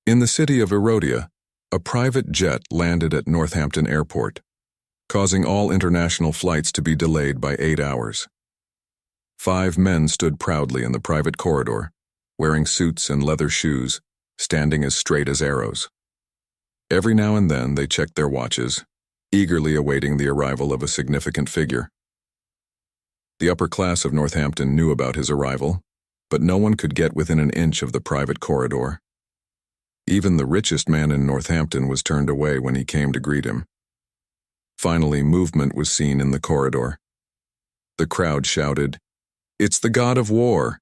In the city of Erodia, a private jet landed at Northampton Airport, causing all international flights to be delayed by 8 hours. 5 men stood proudly in the private corridor, wearing suits and leather shoes, standing as straight as arrows. Every now and then they checked their watches, eagerly awaiting the arrival of a significant figure. The upper class of Northampton knew about his arrival, but no one could get within an inch of the private corridor. Even the richest man in Northampton was turned away when he came to greet him. Finally, movement was seen in the corridor. The crowd shouted, "It's the god of war!"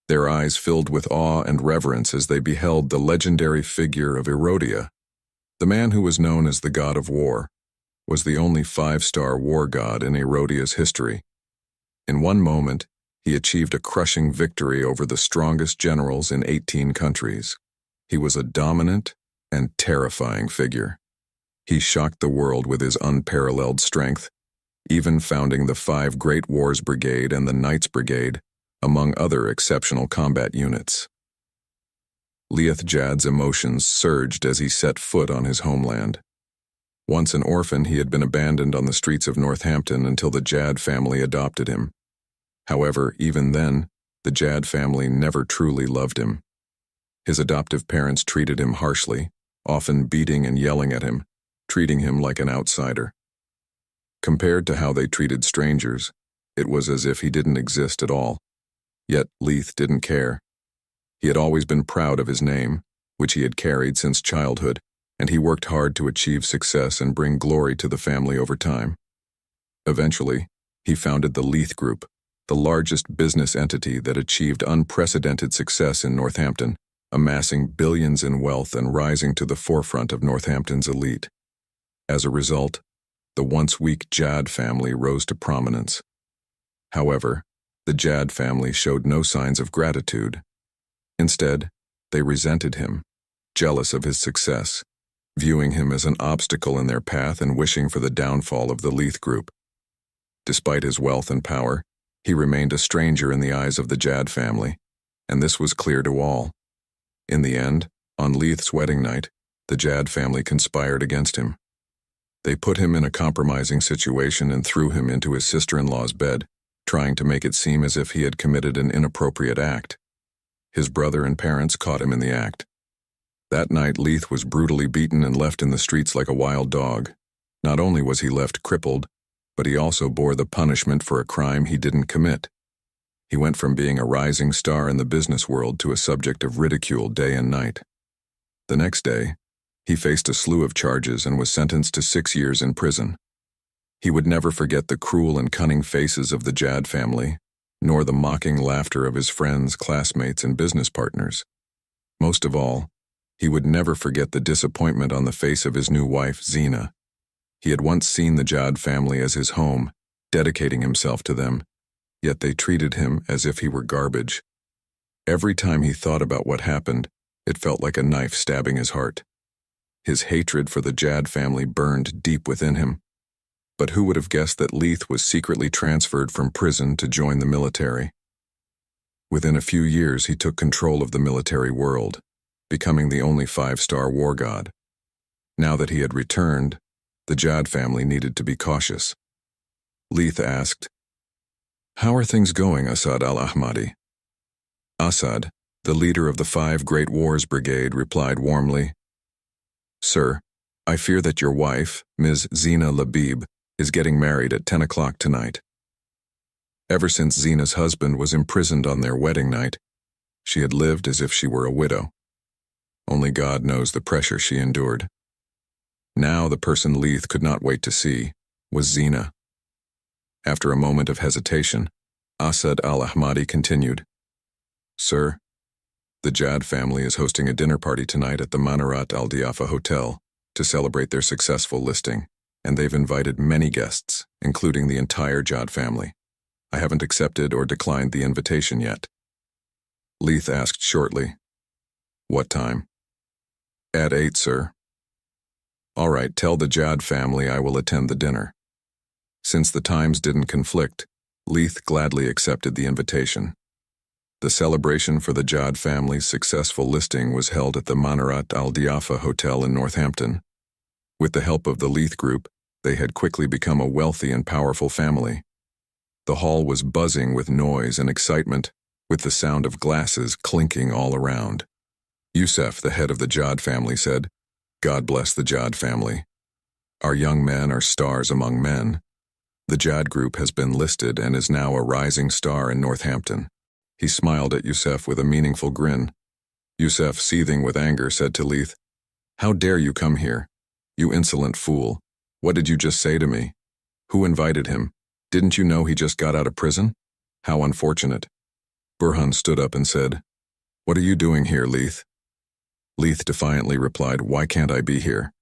Their eyes filled with awe and reverence as they beheld the legendary figure of Erodia. The man who was known as the god of war was the only 5-star war god in Erodia's history. In one moment, he achieved a crushing victory over the strongest generals in 18 countries. He was a dominant and terrifying figure. He shocked the world with his unparalleled strength, even founding the 5 Great Wars Brigade and the Knights Brigade, among other exceptional combat units. Leith Jad's emotions surged as he set foot on his homeland. Once an orphan, he had been abandoned on the streets of Northampton until the Jad family adopted him. However, even then, the Jad family never truly loved him. His adoptive parents treated him harshly, often beating and yelling at him, treating him like an outsider. Compared to how they treated strangers, it was as if he didn't exist at all. Yet Leith didn't care. He had always been proud of his name, which he had carried since childhood, and he worked hard to achieve success and bring glory to the family over time. Eventually, he founded the Leith Group, the largest business entity that achieved unprecedented success in Northampton, amassing billions in wealth and rising to the forefront of Northampton's elite. As a result, the once weak Jad family rose to prominence. However, the Jad family showed no signs of gratitude. Instead, they resented him, jealous of his success, viewing him as an obstacle in their path and wishing for the downfall of the Leith Group. Despite his wealth and power, he remained a stranger in the eyes of the Jad family, and this was clear to all. In the end, on Leith's wedding night, the Jad family conspired against him. They put him in a compromising situation and threw him into his sister-in-law's bed, trying to make it seem as if he had committed an inappropriate act. His brother and parents caught him in the act. That night, Leith was brutally beaten and left in the streets like a wild dog. Not only was he left crippled, but he also bore the punishment for a crime he didn't commit. He went from being a rising star in the business world to a subject of ridicule day and night. The next day, he faced a slew of charges and was sentenced to 6 years in prison. He would never forget the cruel and cunning faces of the Jad family, nor the mocking laughter of his friends, classmates, and business partners. Most of all, he would never forget the disappointment on the face of his new wife, Zina. He had once seen the Jad family as his home, dedicating himself to them, yet they treated him as if he were garbage. Every time he thought about what happened, it felt like a knife stabbing his heart. His hatred for the Jad family burned deep within him. But who would have guessed that Leith was secretly transferred from prison to join the military? Within a few years, he took control of the military world, becoming the only 5-star war god. Now that he had returned, the Jad family needed to be cautious. Leith asked, "How are things going, Asad al-Ahmadi?" Asad, the leader of the 5 Great Wars Brigade, replied warmly, "Sir, I fear that your wife, Ms. Zina Labib, is getting married at 10 o'clock tonight. Ever since Zina's husband was imprisoned on their wedding night, she had lived as if she were a widow. Only God knows the pressure she endured. Now the person Leith could not wait to see was Zina." After a moment of hesitation, Asad al-Ahmadi continued, "Sir, the Jad family is hosting a dinner party tonight at the Manarat al-Diafa Hotel to celebrate their successful listing, and they've invited many guests, including the entire Jad family. I haven't accepted or declined the invitation yet." Leith asked shortly, "What time?" "At 8, sir." "All right, tell the Jad family I will attend the dinner." Since the times didn't conflict, Leith gladly accepted the invitation. The celebration for the Jad family's successful listing was held at the Manarat Al Diafa Hotel in Northampton. With the help of the Leith Group, they had quickly become a wealthy and powerful family. The hall was buzzing with noise and excitement, with the sound of glasses clinking all around. Youssef, the head of the Jad family, said, "God bless the Jad family. Our young men are stars among men. The Jad Group has been listed and is now a rising star in Northampton." He smiled at Youssef with a meaningful grin. Youssef, seething with anger, said to Leith, "How dare you come here? You insolent fool. What did you just say to me? Who invited him? Didn't you know he just got out of prison? How unfortunate." Burhan stood up and said, "What are you doing here, Leith?" Leith defiantly replied, "Why can't I be here?"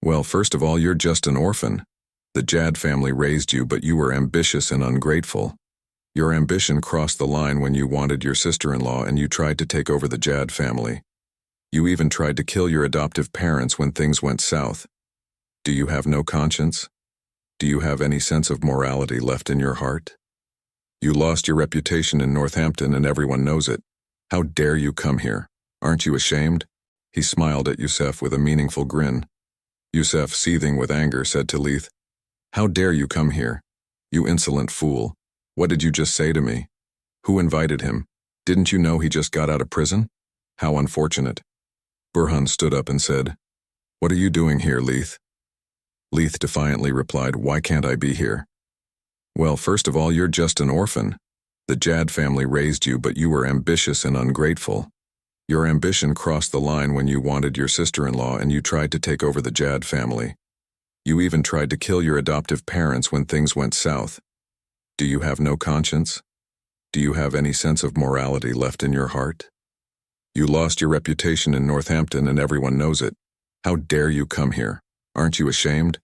"Well, first of all, you're just an orphan. The Jad family raised you, but you were ambitious and ungrateful. Your ambition crossed the line when you wanted your sister-in-law and you tried to take over the Jad family. You even tried to kill your adoptive parents when things went south. Do you have no conscience? Do you have any sense of morality left in your heart? You lost your reputation in Northampton and everyone knows it. How dare you come here? Aren't you ashamed?" He smiled at Youssef with a meaningful grin. Youssef, seething with anger, said to Leith, "How dare you come here? You insolent fool. What did you just say to me? Who invited him? Didn't you know he just got out of prison? How unfortunate." Burhan stood up and said, "What are you doing here, Leith?" Leith defiantly replied, "Why can't I be here?" "Well, first of all, you're just an orphan. The Jad family raised you, but you were ambitious and ungrateful. Your ambition crossed the line when you wanted your sister-in-law and you tried to take over the Jad family. You even tried to kill your adoptive parents when things went south. Do you have no conscience? Do you have any sense of morality left in your heart? You lost your reputation in Northampton and everyone knows it. How dare you come here? Aren't you ashamed?"